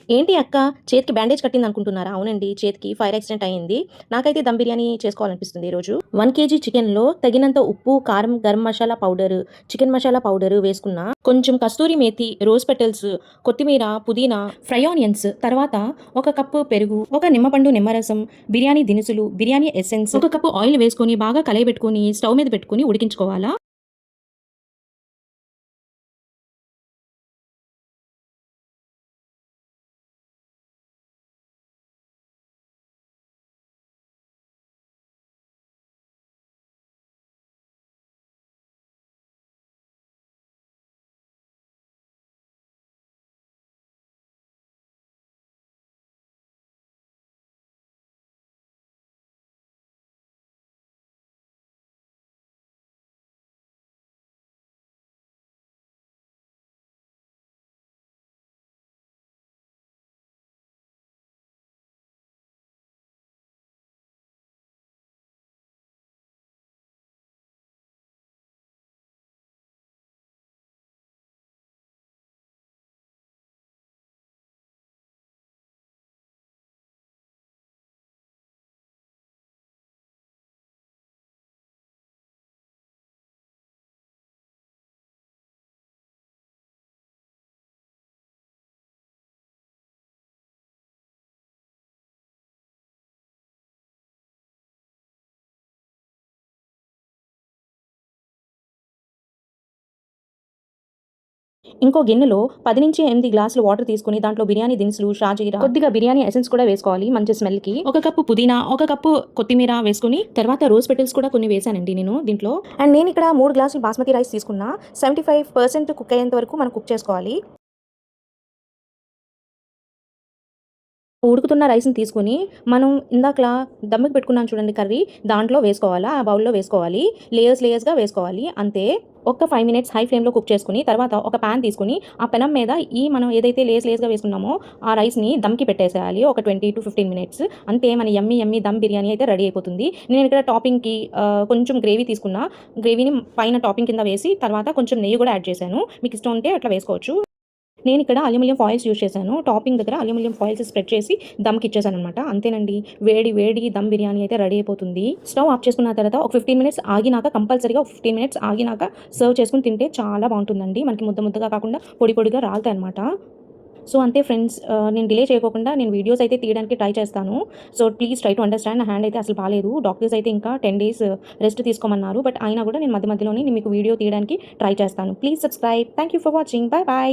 ఏంటి అక్క చేతికి బ్యాండేజ్ కట్టిందనుకుంటున్నారా? అవునండి. చేతికి ఫైర్ యాక్సిడెంట్ అయింది. నాకైతే దమ్ బిర్యానీ చేసుకోవాలనిపిస్తుంది ఈరోజు. 1 కేజీ చికెన్‌లో తగినంత ఉప్పు, కారం, garam masala powder, chicken masala powder వేసుకున్నా. కొంచెం కస్తూరి మేతి, రోజ్ పెటల్స్, కొత్తిమీర, పుదీనా, ఫ్రై ఆనియన్స్, తర్వాత ఒక కప్పు పెరుగు, ఒక నిమ్మపండు నిమ్మరసం, బిర్యానీ దినుసులు, బిర్యానీ ఎసెన్స్, ఒక కప్పు ఆయిల్ వేసుకొని బాగా కలయబెట్టుకొని స్టవ్ మీద పెట్టుకొని ఉడికించుకోవాలా. ఇంకో గిన్నెలో 10-8 గ్లాసులు వాటర్ తీసుకొని దాంట్లో బిర్యానీ దినుసులు, షాజీరా, కొద్దిగా బిర్యానీ ఎసెన్స్ కూడా వేసుకోవాలి మంచి స్మెల్‌కి. ఒక కప్పు పుదీనా, ఒక కప్పు కొత్తిమీర వేసుకొని తర్వాత రోజ్ పెటల్స్ కూడా కొన్ని వేశానండి నేను దీంట్లో. అండ్ నేను ఇక్కడ 3 గ్లాసులు బాస్మతి రైస్ తీసుకున్నా. 75% కుక్ అయ్యేంత వరకు మనం కుక్ చేసుకోవాలి. ఉడుకుతున్న రైస్‌ని తీసుకొని మనం ఇందాకలా దమ్ముకి పెట్టుకున్నాం చూడండి కర్రీ, దాంట్లో వేసుకోవాలా. ఆ బౌల్‌లో వేసుకోవాలి. లేయర్స్‌గా వేసుకోవాలి. అంతే. ఒక్క 5 మినిట్స్ హై ఫ్లేమ్‌లో కుక్ చేసుకొని, తర్వాత ఒక పాన్ తీసుకొని, ఆ పెనం మీద మనం ఏదైతే లేయర్స్‌గా వేసుకున్నామో, ఆ రైస్‌ని దమ్‌కి పెట్టేసేయాలి. ఒక 20-15 మినిట్స్. అంతే మన యమ్మీ యమ్మీ దమ్ బిర్యానీ అయితే రెడీ అయిపోతుంది. నేను ఇక్కడ టాపింగ్‌కి కొంచెం గ్రేవీ తీసుకున్నా. గ్రేవీని పైన టాపింగ్ కింద వేసి, తర్వాత కొంచెం నెయ్యి కూడా యాడ్ చేశాను. మీకు ఇష్టం ఉంటే అట్లా వేసుకోవచ్చు. నేనిక్కడ అల్యూమినియం ఫాయిల్స్ యూజ్ చేశాను. టాపింగ్ దగ్గర అల్యూమినియం ఫాయిల్స్ స్ప్రెడ్ చేసి దమ్‌కి ఇచ్చేసాననమాట. అంతేనండి. వేడి వేడి దమ్ బిర్యానీ అయితే రెడీ అయిపోతుంది. స్టవ్ ఆఫ్ చేసుకున్న తర్వాత ఒక 15 మినిట్స్ ఆగినాక కంపల్సరీగా ఒక 15 మినిట్స్ ఆగినాక సర్వ్ చేసుకొని తింటే చాలా బావుంటుందండి. మనకి ముద్ద ముద్దగా కాకుండా పొడి పొడిగా రాలుతాయనమాట. సో, అంతే ఫ్రెండ్స్. నేను డిలే చేయకోకుండా నేను వీడియోస్ అయితే తీయడానికి ట్రై చేస్తాను. So, please try to understand. నా హ్యాండ్ అయితే అసలు బాలేదు. డాక్టర్స్ అయితే ఇంకా 10 డేస్ రెస్ట్ తీసుకోమన్నారు. బట్ అయినా కూడా నేను మధ్య మధ్యలోనే మీకు వీడియో తీయడానికి ట్రై చేస్తాను. Please subscribe. Thank you for watching. By by.